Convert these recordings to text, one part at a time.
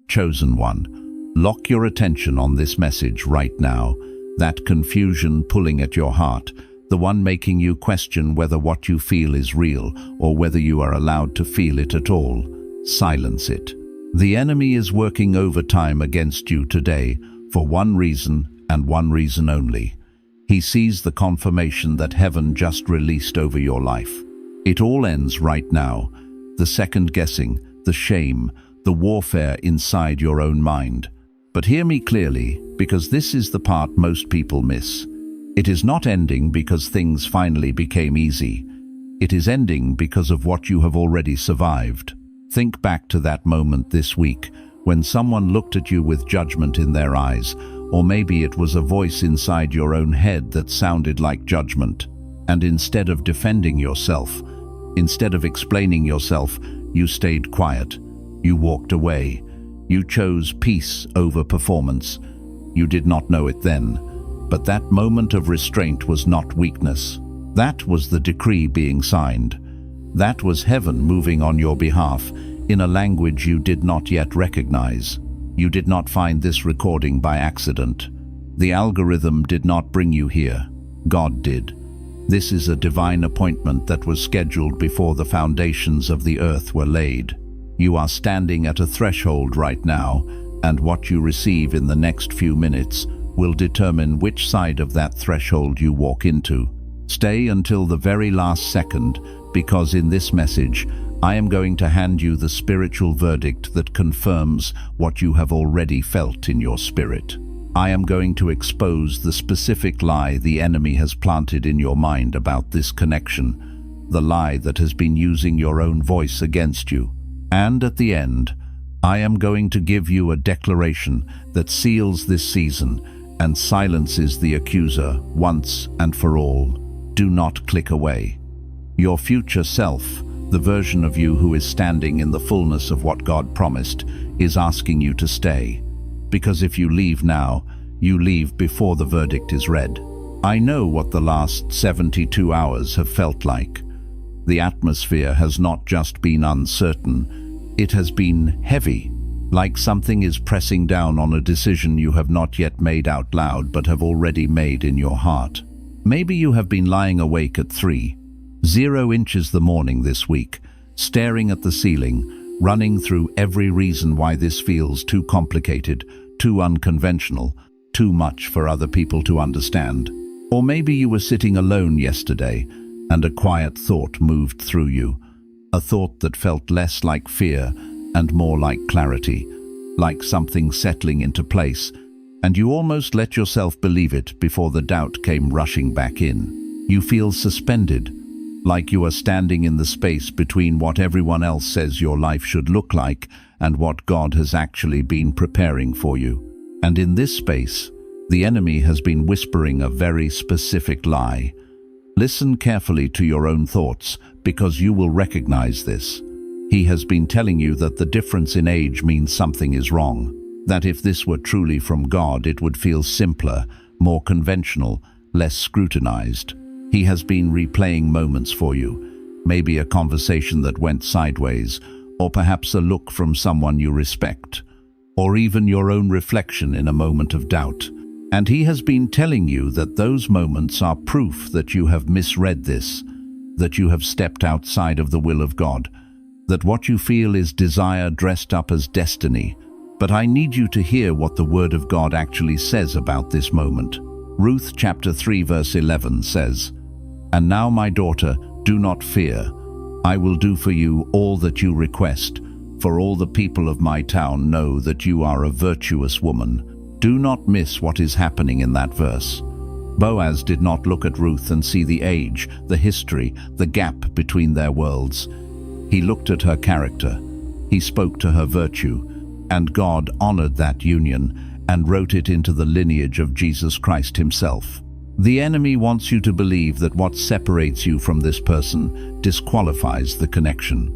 Chosen one, lock your attention on this message right now. That confusion pulling at your heart, the one making you question whether what you feel is real or whether you are allowed to feel it at all. Silence it. The enemy is working overtime against you today for one reason and one reason only. He sees the confirmation that heaven just released over your life. It all ends right now. The second guessing, the shame, the warfare inside your own mind. But hear me clearly, because this is the part most people miss. It is not ending because things finally became easy. It is ending because of what you have already survived. Think back to that moment this week when someone looked at you with judgment in their eyes, or maybe it was a voice inside your own head that sounded like judgment. And instead of defending yourself, instead of explaining yourself, you stayed quiet. You walked away. You chose peace over performance. You did not know it then, but that moment of restraint was not weakness. That was the decree being signed. That was heaven moving on your behalf in a language you did not yet recognize. You did not find this recording by accident. The algorithm did not bring you here. God did. This is a divine appointment that was scheduled before the foundations of the earth were laid. You are standing at a threshold right now, and what you receive in the next few minutes will determine which side of that threshold you walk into. Stay until the very last second, because in this message, I am going to hand you the spiritual verdict that confirms what you have already felt in your spirit. I am going to expose the specific lie the enemy has planted in your mind about this connection, the lie that has been using your own voice against you. And at the end, I am going to give you a declaration that seals this season and silences the accuser once and for all. Do not click away. Your future self, the version of you who is standing in the fullness of what God promised, is asking you to stay. Because if you leave now, you leave before the verdict is read. I know what the last 72 hours have felt like. The atmosphere has not just been uncertain, it has been heavy, like something is pressing down on a decision you have not yet made out loud but have already made in your heart. Maybe you have been lying awake at 3:00 inches the morning this week, staring at the ceiling, running through every reason why this feels too complicated, too unconventional, too much for other people to understand. Or maybe you were sitting alone yesterday, and a quiet thought moved through you. A thought that felt less like fear and more like clarity, like something settling into place, and you almost let yourself believe it before the doubt came rushing back in. You feel suspended, like you are standing in the space between what everyone else says your life should look like and what God has actually been preparing for you. And in this space, the enemy has been whispering a very specific lie. Listen carefully to your own thoughts, because you will recognize this. He has been telling you that the difference in age means something is wrong, that if this were truly from God, it would feel simpler, more conventional, less scrutinized. He has been replaying moments for you, maybe a conversation that went sideways, or perhaps a look from someone you respect, or even your own reflection in a moment of doubt. And he has been telling you that those moments are proof that you have misread this, that you have stepped outside of the will of God, that what you feel is desire dressed up as destiny. But I need you to hear what the Word of God actually says about this moment. Ruth chapter 3 verse 11 says, "And now, my daughter, do not fear. I will do for you all that you request, for all the people of my town know that you are a virtuous woman." Do not miss what is happening in that verse. Boaz did not look at Ruth and see the age, the history, the gap between their worlds. He looked at her character. He spoke to her virtue, and God honored that union and wrote it into the lineage of Jesus Christ himself. The enemy wants you to believe that what separates you from this person disqualifies the connection.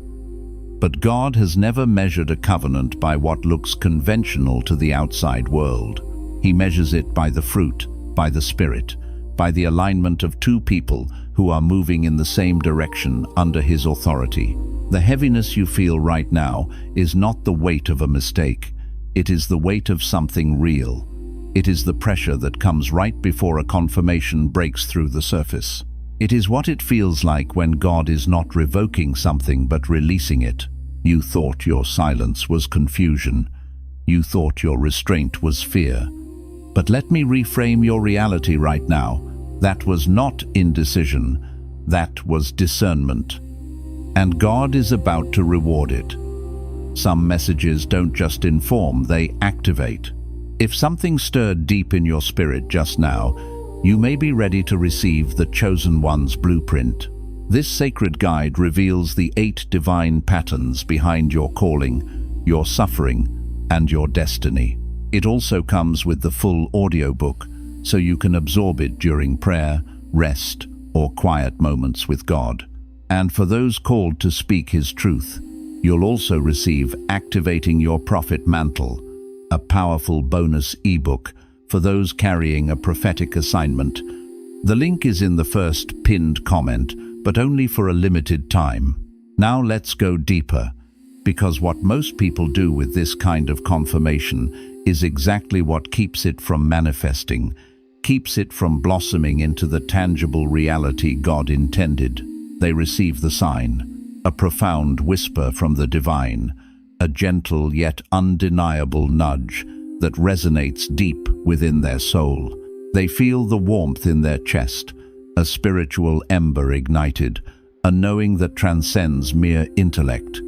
But God has never measured a covenant by what looks conventional to the outside world. He measures it by the fruit, by the Spirit, by the alignment of two people who are moving in the same direction under His authority. The heaviness you feel right now is not the weight of a mistake. It is the weight of something real. It is the pressure that comes right before a confirmation breaks through the surface. It is what it feels like when God is not revoking something but releasing it. You thought your silence was confusion. You thought your restraint was fear. But let me reframe your reality right now. That was not indecision. That was discernment. And God is about to reward it. Some messages don't just inform, they activate. If something stirred deep in your spirit just now, you may be ready to receive the Chosen One's blueprint. This sacred guide reveals the 8 divine patterns behind your calling, your suffering, and your destiny. It also comes with the full audiobook, so you can absorb it during prayer, rest, or quiet moments with God. And for those called to speak His truth, you'll also receive Activating Your Prophet Mantle, a powerful bonus ebook for those carrying a prophetic assignment. The link is in the first pinned comment, but only for a limited time. Now let's go deeper, because what most people do with this kind of confirmation is exactly what keeps it from manifesting, keeps it from blossoming into the tangible reality God intended. They receive the sign, a profound whisper from the divine, a gentle yet undeniable nudge that resonates deep within their soul. They feel the warmth in their chest, a spiritual ember ignited, a knowing that transcends mere intellect.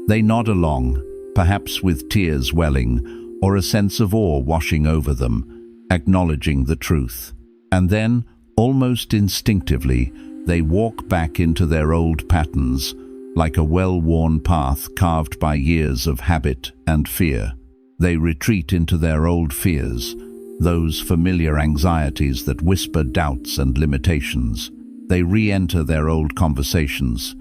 They nod along, perhaps with tears welling, or a sense of awe washing over them, acknowledging the truth. And then, almost instinctively, they walk back into their old patterns, like a well-worn path carved by years of habit and fear. They retreat into their old fears, those familiar anxieties that whisper doubts and limitations. They re-enter their old conversations,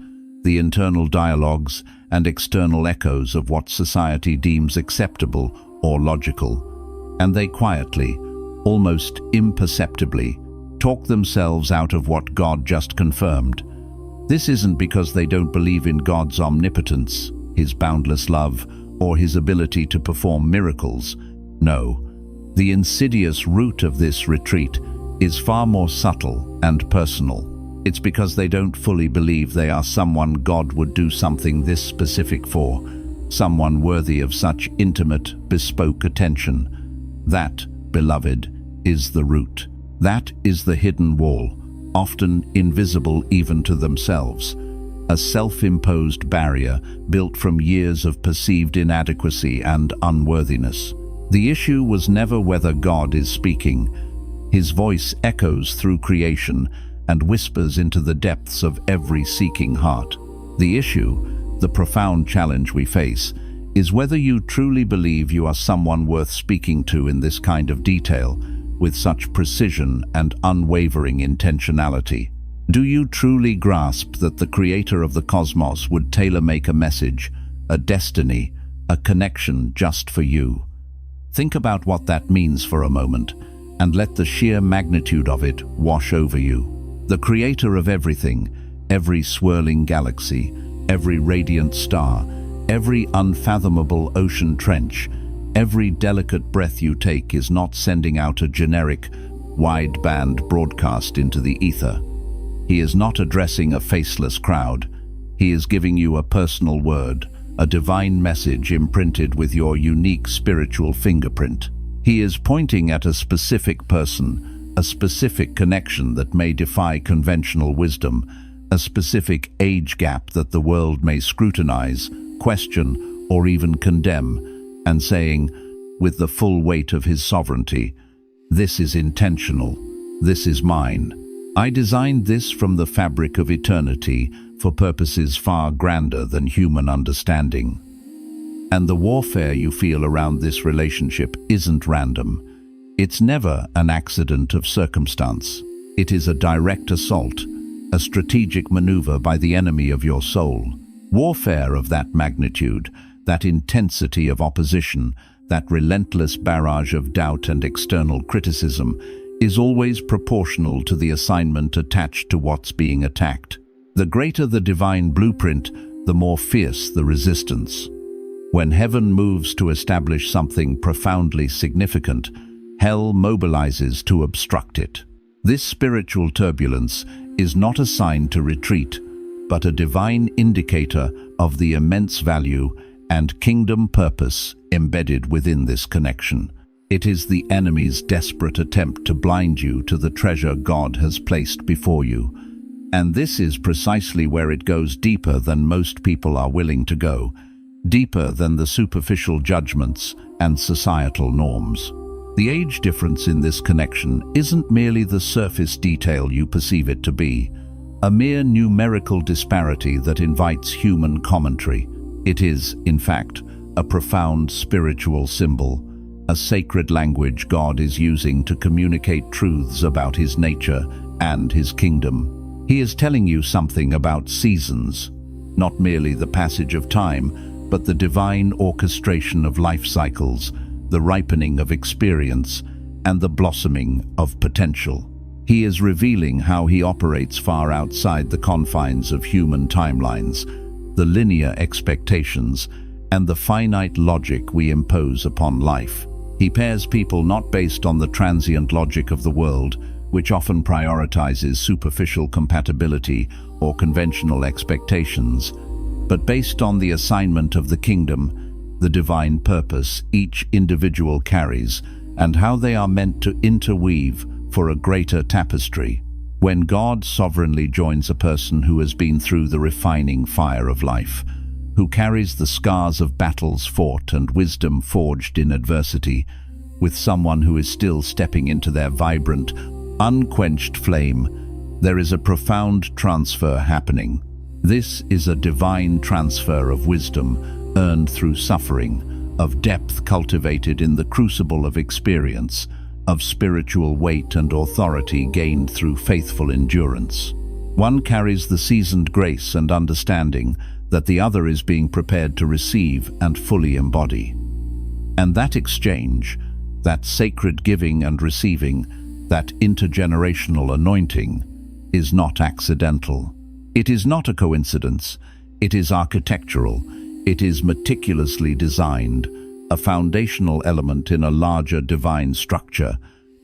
the internal dialogues and external echoes of what society deems acceptable or logical, and they quietly, almost imperceptibly, talk themselves out of what God just confirmed. This isn't because they don't believe in God's omnipotence, His boundless love, or His ability to perform miracles. No, the insidious root of this retreat is far more subtle and personal. It's because they don't fully believe they are someone God would do something this specific for, someone worthy of such intimate, bespoke attention. That, beloved, is the root. That is the hidden wall, often invisible even to themselves, a self-imposed barrier built from years of perceived inadequacy and unworthiness. The issue was never whether God is speaking. His voice echoes through creation and whispers into the depths of every seeking heart. The issue, the profound challenge we face, is whether you truly believe you are someone worth speaking to in this kind of detail, with such precision and unwavering intentionality. Do you truly grasp that the Creator of the cosmos would tailor-make a message, a destiny, a connection just for you? Think about what that means for a moment, and let the sheer magnitude of it wash over you. The Creator of everything, every swirling galaxy, every radiant star, every unfathomable ocean trench, every delicate breath you take is not sending out a generic, wide-band broadcast into the ether. He is not addressing a faceless crowd. He is giving you a personal word, a divine message imprinted with your unique spiritual fingerprint. He is pointing at a specific person, a specific connection that may defy conventional wisdom, a specific age gap that the world may scrutinize, question, or even condemn, and saying, with the full weight of His sovereignty, "This is intentional. This is mine. I designed this from the fabric of eternity for purposes far grander than human understanding." And the warfare you feel around this relationship isn't random. It's never an accident of circumstance. It is a direct assault, a strategic maneuver by the enemy of your soul. Warfare of that magnitude, that intensity of opposition, that relentless barrage of doubt and external criticism, is always proportional to the assignment attached to what's being attacked. The greater the divine blueprint, the more fierce the resistance. When heaven moves to establish something profoundly significant, hell mobilizes to obstruct it. This spiritual turbulence is not a sign to retreat, but a divine indicator of the immense value and kingdom purpose embedded within this connection. It is the enemy's desperate attempt to blind you to the treasure God has placed before you. And this is precisely where it goes deeper than most people are willing to go, deeper than the superficial judgments and societal norms. The age difference in this connection isn't merely the surface detail you perceive it to be, a mere numerical disparity that invites human commentary. It is, in fact, a profound spiritual symbol, a sacred language God is using to communicate truths about His nature and His kingdom. He is telling you something about seasons, not merely the passage of time, but the divine orchestration of life cycles, the ripening of experience, and the blossoming of potential. He is revealing how He operates far outside the confines of human timelines, the linear expectations, and the finite logic we impose upon life. He pairs people not based on the transient logic of the world, which often prioritizes superficial compatibility or conventional expectations, but based on the assignment of the kingdom, the divine purpose each individual carries, and how they are meant to interweave for a greater tapestry. When God sovereignly joins a person who has been through the refining fire of life, who carries the scars of battles fought and wisdom forged in adversity, with someone who is still stepping into their vibrant, unquenched flame, there is a profound transfer happening. This is a divine transfer of wisdom earned through suffering, of depth cultivated in the crucible of experience, of spiritual weight and authority gained through faithful endurance. One carries the seasoned grace and understanding that the other is being prepared to receive and fully embody. And that exchange, that sacred giving and receiving, that intergenerational anointing, is not accidental. It is not a coincidence. It is architectural. It is meticulously designed, a foundational element in a larger divine structure,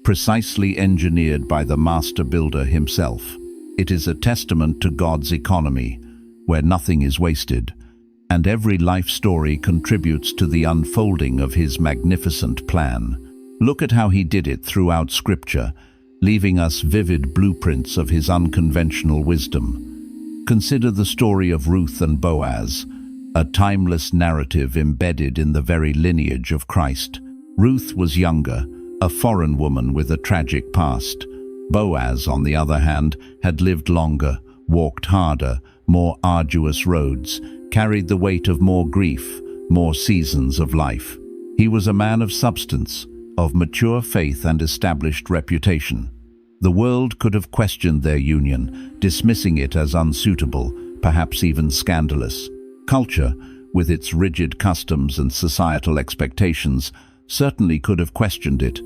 precisely engineered by the master builder himself. It is a testament to God's economy, where nothing is wasted, and every life story contributes to the unfolding of His magnificent plan. Look at how He did it throughout Scripture, leaving us vivid blueprints of His unconventional wisdom. Consider the story of Ruth and Boaz, a timeless narrative embedded in the very lineage of Christ. Ruth was younger, a foreign woman with a tragic past. Boaz, on the other hand, had lived longer, walked harder, more arduous roads, carried the weight of more grief, more seasons of life. He was a man of substance, of mature faith and established reputation. The world could have questioned their union, dismissing it as unsuitable, perhaps even scandalous. Culture, with its rigid customs and societal expectations, certainly could have questioned it,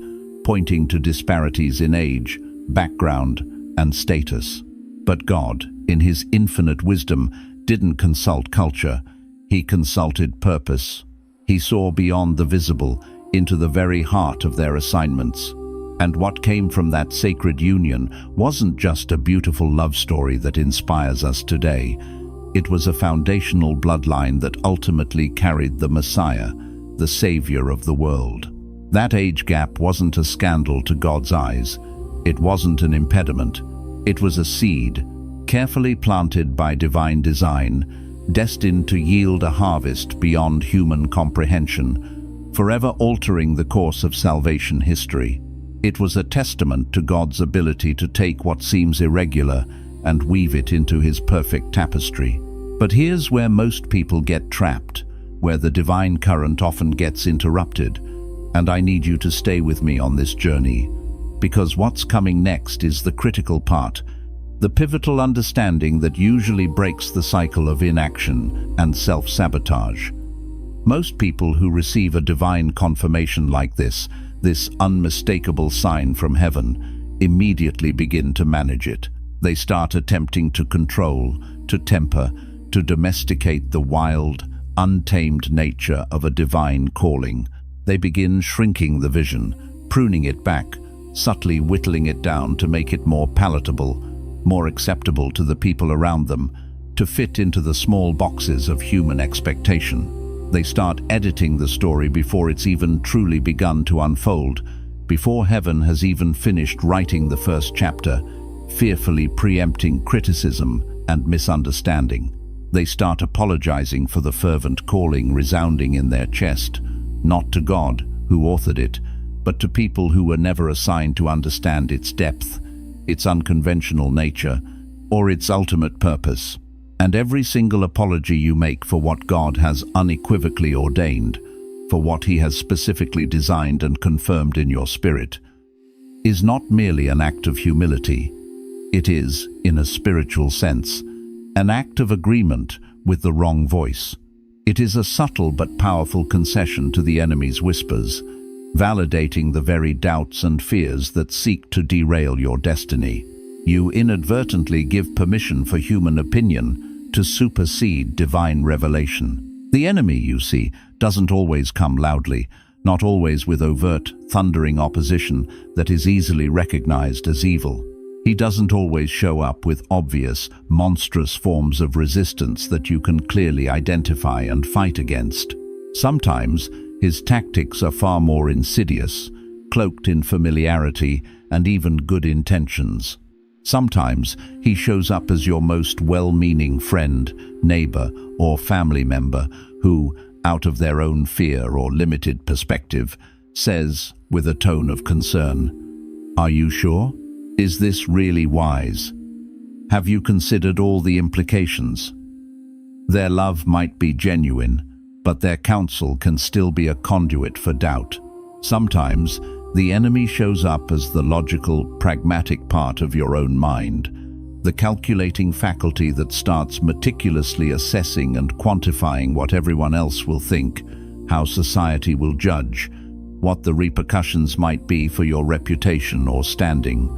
pointing to disparities in age, background, and status. But God, in His infinite wisdom, didn't consult culture. He consulted purpose. He saw beyond the visible, into the very heart of their assignments. And what came from that sacred union wasn't just a beautiful love story that inspires us today. It was a foundational bloodline that ultimately carried the Messiah, the Savior of the world. That age gap wasn't a scandal to God's eyes. It wasn't an impediment. It was a seed, carefully planted by divine design, destined to yield a harvest beyond human comprehension, forever altering the course of salvation history. It was a testament to God's ability to take what seems irregular and weave it into His perfect tapestry. But here's where most people get trapped, where the divine current often gets interrupted, and I need you to stay with me on this journey, because what's coming next is the critical part, the pivotal understanding that usually breaks the cycle of inaction and self-sabotage. Most people who receive a divine confirmation like this unmistakable sign from heaven, immediately begin to manage it. They start attempting to control, to temper, to domesticate the wild, untamed nature of a divine calling. They begin shrinking the vision, pruning it back, subtly whittling it down to make it more palatable, more acceptable to the people around them, to fit into the small boxes of human expectation. They start editing the story before it's even truly begun to unfold, before heaven has even finished writing the first chapter, fearfully preempting criticism and misunderstanding. They start apologizing for the fervent calling resounding in their chest, not to God, who authored it, but to people who were never assigned to understand its depth, its unconventional nature, or its ultimate purpose. And every single apology you make for what God has unequivocally ordained, for what He has specifically designed and confirmed in your spirit, is not merely an act of humility. It is, in a spiritual sense, an act of agreement with the wrong voice. It is a subtle but powerful concession to the enemy's whispers, validating the very doubts and fears that seek to derail your destiny. You inadvertently give permission for human opinion to supersede divine revelation. The enemy, you see, doesn't always come loudly, not always with overt, thundering opposition that is easily recognized as evil. He doesn't always show up with obvious, monstrous forms of resistance that you can clearly identify and fight against. Sometimes, his tactics are far more insidious, cloaked in familiarity and even good intentions. Sometimes, he shows up as your most well-meaning friend, neighbor, or family member who, out of their own fear or limited perspective, says, with a tone of concern, "Are you sure? Is this really wise? Have you considered all the implications?" Their love might be genuine, but their counsel can still be a conduit for doubt. Sometimes, the enemy shows up as the logical, pragmatic part of your own mind, the calculating faculty that starts meticulously assessing and quantifying what everyone else will think, how society will judge, what the repercussions might be for your reputation or standing.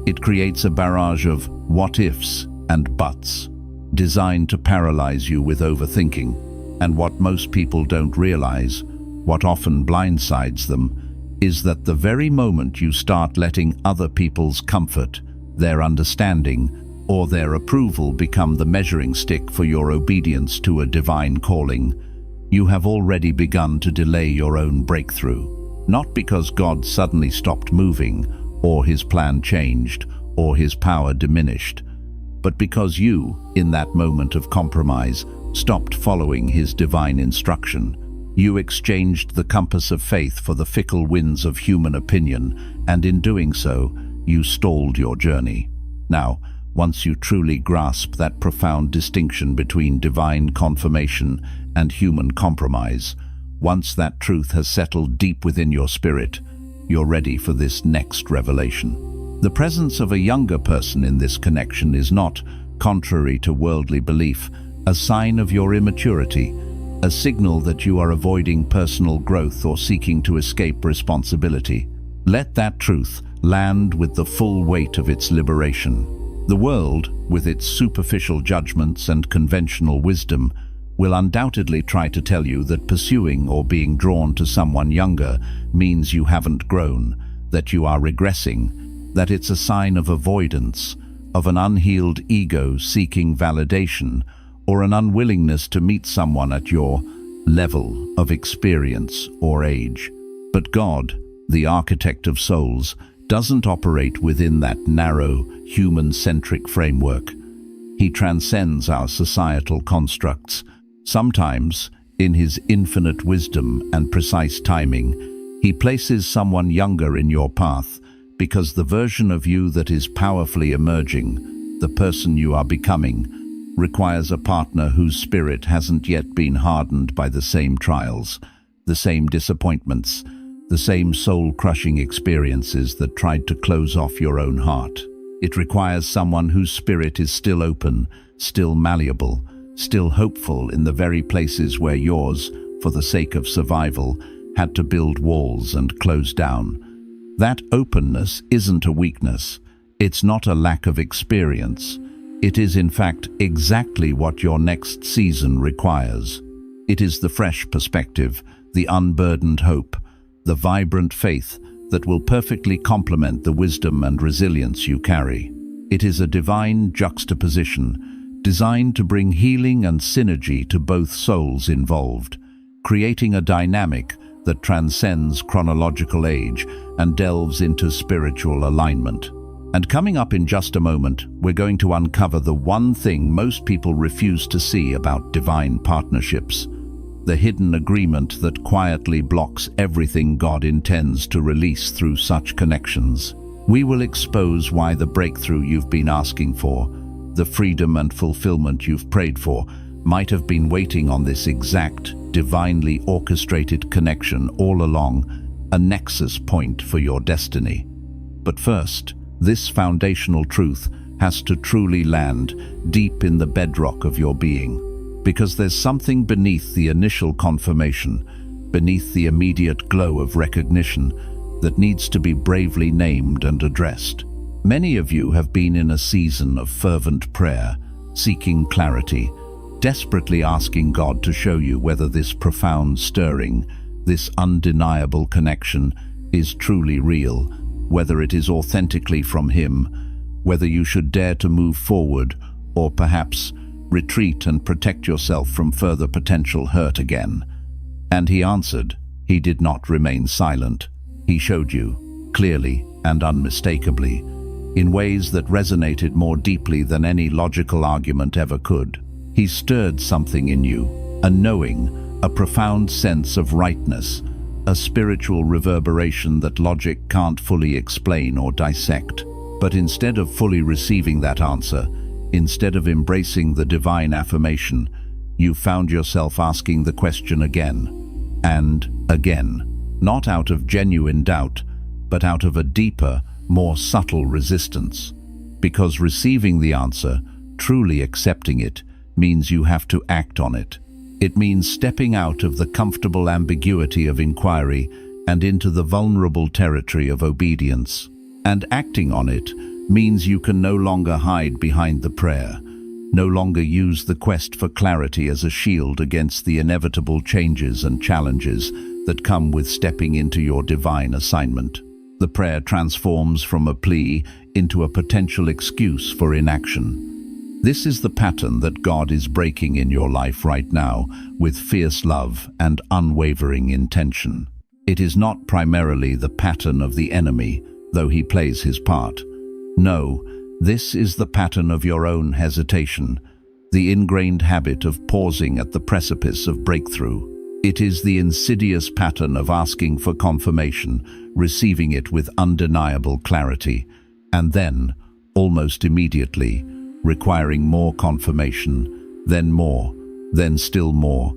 It creates a barrage of what-ifs and buts, designed to paralyze you with overthinking. And what most people don't realize, what often blindsides them, is that the very moment you start letting other people's comfort, their understanding, or their approval become the measuring stick for your obedience to a divine calling, you have already begun to delay your own breakthrough. Not because God suddenly stopped moving, or His plan changed, or His power diminished, but because you, in that moment of compromise, stopped following His divine instruction. You exchanged the compass of faith for the fickle winds of human opinion, and in doing so, you stalled your journey. Now, once you truly grasp that profound distinction between divine confirmation and human compromise, once that truth has settled deep within your spirit, you're ready for this next revelation. The presence of a younger person in this connection is not, contrary to worldly belief, a sign of your immaturity, a signal that you are avoiding personal growth or seeking to escape responsibility. Let that truth land with the full weight of its liberation. The world, with its superficial judgments and conventional wisdom, will undoubtedly try to tell you that pursuing or being drawn to someone younger means you haven't grown, that you are regressing, that it's a sign of avoidance, of an unhealed ego seeking validation, or an unwillingness to meet someone at your level of experience or age. But God, the architect of souls, doesn't operate within that narrow, human-centric framework. He transcends our societal constructs. Sometimes, in His infinite wisdom and precise timing, He places someone younger in your path because the version of you that is powerfully emerging, the person you are becoming, requires a partner whose spirit hasn't yet been hardened by the same trials, the same disappointments, the same soul-crushing experiences that tried to close off your own heart. It requires someone whose spirit is still open, still malleable, still hopeful in the very places where yours, for the sake of survival, had to build walls and close down. That openness isn't a weakness. It's not a lack of experience. It is, in fact, exactly what your next season requires. It is the fresh perspective, the unburdened hope, the vibrant faith that will perfectly complement the wisdom and resilience you carry. It is a divine juxtaposition designed to bring healing and synergy to both souls involved, creating a dynamic that transcends chronological age and delves into spiritual alignment. And coming up in just a moment, we're going to uncover the one thing most people refuse to see about divine partnerships: the hidden agreement that quietly blocks everything God intends to release through such connections. We will expose why the breakthrough you've been asking for, the freedom and fulfillment you've prayed for, might have been waiting on this exact, divinely orchestrated connection all along, a nexus point for your destiny. But first, this foundational truth has to truly land deep in the bedrock of your being, because there's something beneath the initial confirmation, beneath the immediate glow of recognition, that needs to be bravely named and addressed. Many of you have been in a season of fervent prayer, seeking clarity, desperately asking God to show you whether this profound stirring, this undeniable connection, is truly real, whether it is authentically from Him, whether you should dare to move forward or perhaps retreat and protect yourself from further potential hurt again. And He answered. He did not remain silent. He showed you, clearly and unmistakably, in ways that resonated more deeply than any logical argument ever could. He stirred something in you, a knowing, a profound sense of rightness, a spiritual reverberation that logic can't fully explain or dissect. But instead of fully receiving that answer, instead of embracing the divine affirmation, you found yourself asking the question again and again, not out of genuine doubt, but out of a deeper, more subtle resistance. Because receiving the answer, truly accepting it, means you have to act on it. It means stepping out of the comfortable ambiguity of inquiry and into the vulnerable territory of obedience. And acting on it means you can no longer hide behind the prayer, no longer use the quest for clarity as a shield against the inevitable changes and challenges that come with stepping into your divine assignment. The prayer transforms from a plea into a potential excuse for inaction. This is the pattern that God is breaking in your life right now with fierce love and unwavering intention. It is not primarily the pattern of the enemy, though he plays his part. No, this is the pattern of your own hesitation, the ingrained habit of pausing at the precipice of breakthrough. It is the insidious pattern of asking for confirmation, receiving it with undeniable clarity, and then, almost immediately, requiring more confirmation, then more, then still more,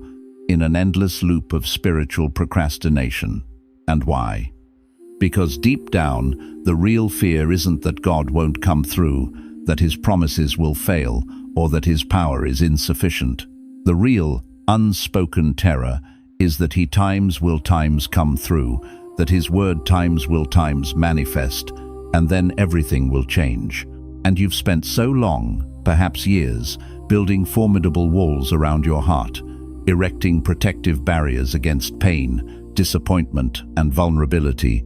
in an endless loop of spiritual procrastination. And why? Because deep down, the real fear isn't that God won't come through, that His promises will fail, or that His power is insufficient. The real, unspoken terror is that He times will times come through, that His word times will times manifest, and then everything will change. And you've spent so long, perhaps years, building formidable walls around your heart, erecting protective barriers against pain, disappointment, and vulnerability,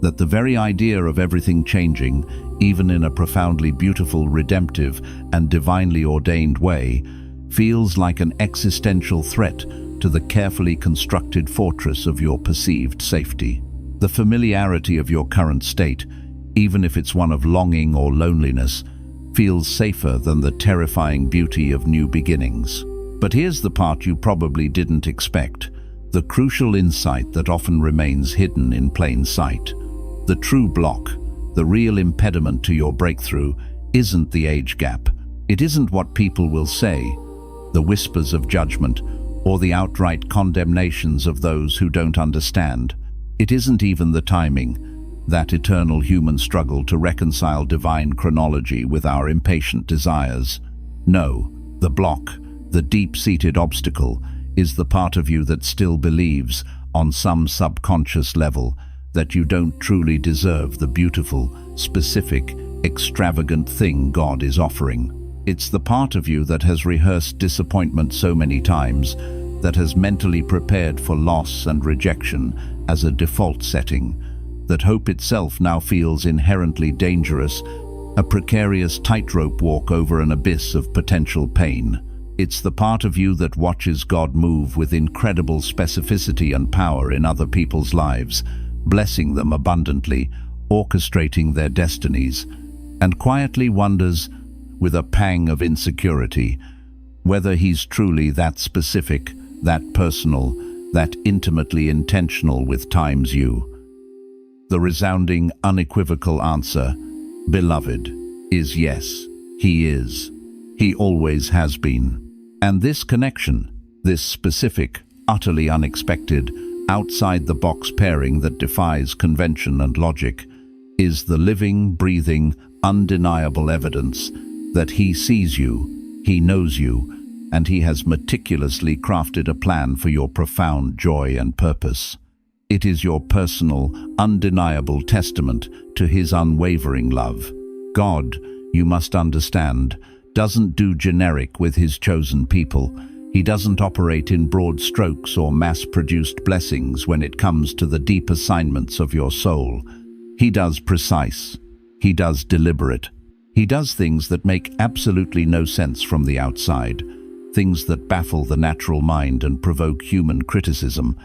that the very idea of everything changing, even in a profoundly beautiful, redemptive, and divinely ordained way, feels like an existential threat to the carefully constructed fortress of your perceived safety. The familiarity of your current state, even if it's one of longing or loneliness, feels safer than the terrifying beauty of new beginnings. But here's the part you probably didn't expect, the crucial insight that often remains hidden in plain sight. The true block, the real impediment to your breakthrough, isn't the age gap. It isn't what people will say, the whispers of judgment, or the outright condemnations of those who don't understand. It isn't even the timing, that eternal human struggle to reconcile divine chronology with our impatient desires. No, the block, the deep-seated obstacle, is the part of you that still believes, on some subconscious level, that you don't truly deserve the beautiful, specific, extravagant thing God is offering. It's the part of you that has rehearsed disappointment so many times, that has mentally prepared for loss and rejection as a default setting, that hope itself now feels inherently dangerous, a precarious tightrope walk over an abyss of potential pain. It's the part of you that watches God move with incredible specificity and power in other people's lives, blessing them abundantly, orchestrating their destinies, and quietly wonders, with a pang of insecurity, whether he's truly that specific, that personal, that intimately intentional with times you. The resounding, unequivocal answer, beloved, is yes, he is. He always has been. And this connection, this specific, utterly unexpected, outside-the-box pairing that defies convention and logic, is the living, breathing, undeniable evidence that he sees you, he knows you, and he has meticulously crafted a plan for your profound joy and purpose. It is your personal, undeniable testament to his unwavering love. God, you must understand, doesn't do generic with his chosen people. He doesn't operate in broad strokes or mass-produced blessings when it comes to the deep assignments of your soul. He does precise. He does deliberate. He does things that make absolutely no sense from the outside, things that baffle the natural mind and provoke human criticism,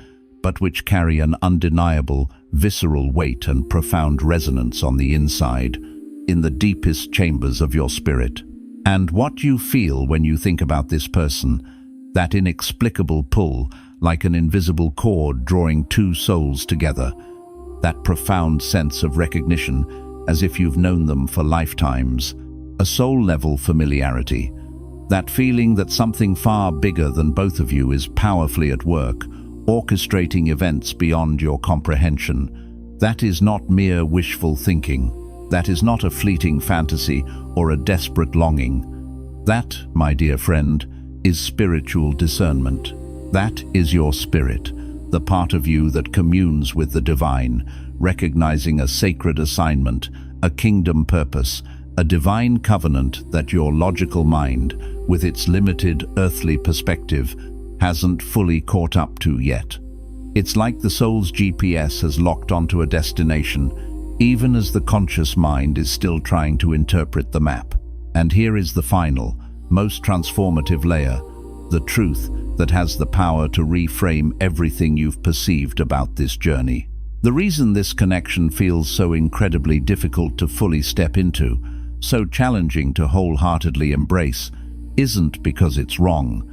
but which carry an undeniable, visceral weight and profound resonance on the inside, in the deepest chambers of your spirit. And what you feel when you think about this person, that inexplicable pull, like an invisible cord drawing two souls together, that profound sense of recognition as if you've known them for lifetimes, a soul-level familiarity, that feeling that something far bigger than both of you is powerfully at work, orchestrating events beyond your comprehension. That is not mere wishful thinking. That is not a fleeting fantasy or a desperate longing. That, my dear friend, is spiritual discernment. That is your spirit, the part of you that communes with the divine, recognizing a sacred assignment, a kingdom purpose, a divine covenant that your logical mind, with its limited earthly perspective, hasn't fully caught up to yet. It's like the soul's GPS has locked onto a destination, even as the conscious mind is still trying to interpret the map. And here is the final, most transformative layer, the truth that has the power to reframe everything you've perceived about this journey. The reason this connection feels so incredibly difficult to fully step into, so challenging to wholeheartedly embrace, isn't because it's wrong.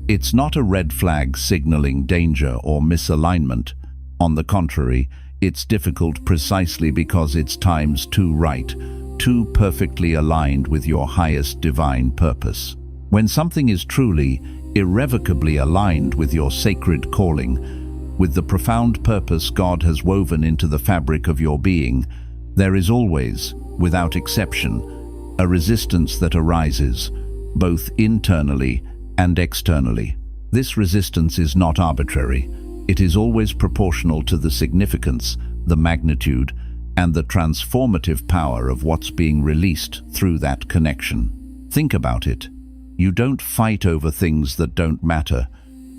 It's not a red flag signaling danger or misalignment. On the contrary, it's difficult precisely because it's times too right, too perfectly aligned with your highest divine purpose. When something is truly, irrevocably aligned with your sacred calling, with the profound purpose God has woven into the fabric of your being, there is always, without exception, a resistance that arises, both internally and externally. This resistance is not arbitrary. It is always proportional to the significance, the magnitude, and the transformative power of what's being released through that connection. Think about it. You don't fight over things that don't matter.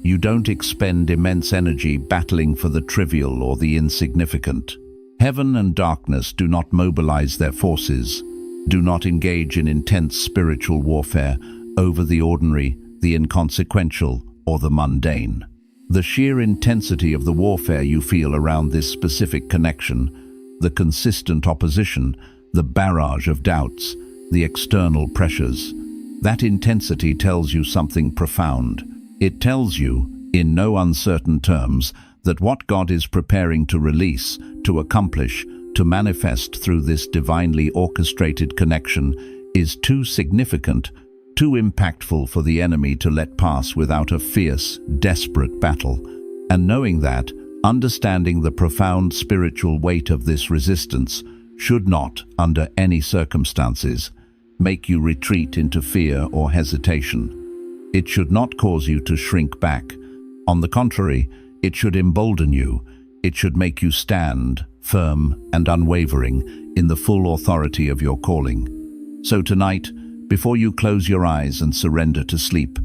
You don't expend immense energy battling for the trivial or the insignificant. Heaven and darkness do not mobilize their forces, do not engage in intense spiritual warfare over the ordinary, the inconsequential, or the mundane. The sheer intensity of the warfare you feel around this specific connection, the consistent opposition, the barrage of doubts, the external pressures, that intensity tells you something profound. It tells you, in no uncertain terms, that what God is preparing to release, to accomplish, to manifest through this divinely orchestrated connection is too significant, too impactful for the enemy to let pass without a fierce, desperate battle. And knowing that, understanding the profound spiritual weight of this resistance should not, under any circumstances, make you retreat into fear or hesitation. It should not cause you to shrink back. On the contrary, it should embolden you. It should make you stand, firm and unwavering, in the full authority of your calling. So tonight, before you close your eyes and surrender to sleep,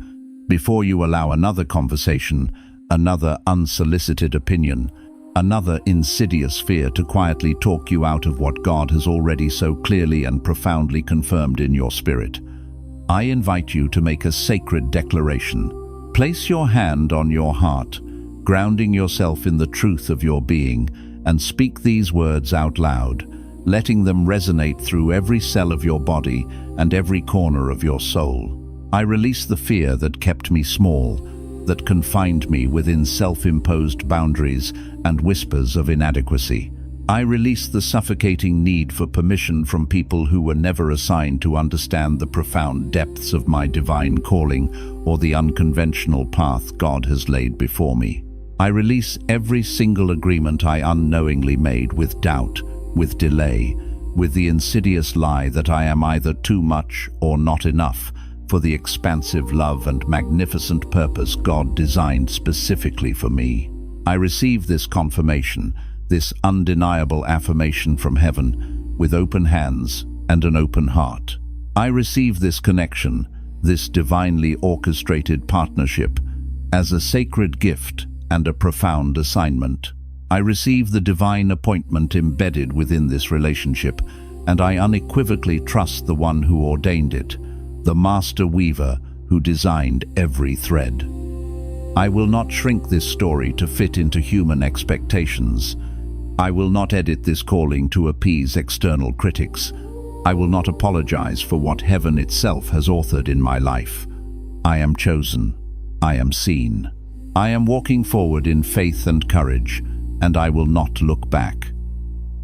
before you allow another conversation, another unsolicited opinion, another insidious fear to quietly talk you out of what God has already so clearly and profoundly confirmed in your spirit. I invite you to make a sacred declaration. Place your hand on your heart, grounding yourself in the truth of your being, and speak these words out loud, letting them resonate through every cell of your body and every corner of your soul. I release the fear that kept me small, that confined me within self-imposed boundaries and whispers of inadequacy. I release the suffocating need for permission from people who were never assigned to understand the profound depths of my divine calling or the unconventional path God has laid before me. I release every single agreement I unknowingly made with doubt, with delay, with the insidious lie that I am either too much or not enough for the expansive love and magnificent purpose God designed specifically for me. I receive this confirmation, this undeniable affirmation from heaven, with open hands and an open heart. I receive this connection, this divinely orchestrated partnership, as a sacred gift and a profound assignment. I receive the divine appointment embedded within this relationship, and I unequivocally trust the one who ordained it, the master weaver who designed every thread. I will not shrink this story to fit into human expectations. I will not edit this calling to appease external critics. I will not apologize for what heaven itself has authored in my life. I am chosen. I am seen. I am walking forward in faith and courage, and I will not look back.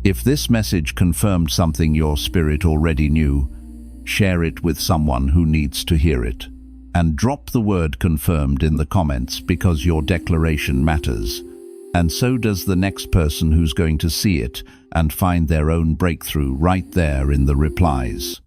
If this message confirmed something your spirit already knew, share it with someone who needs to hear it. And drop the word confirmed in the comments, because your declaration matters. And so does the next person who's going to see it and find their own breakthrough right there in the replies.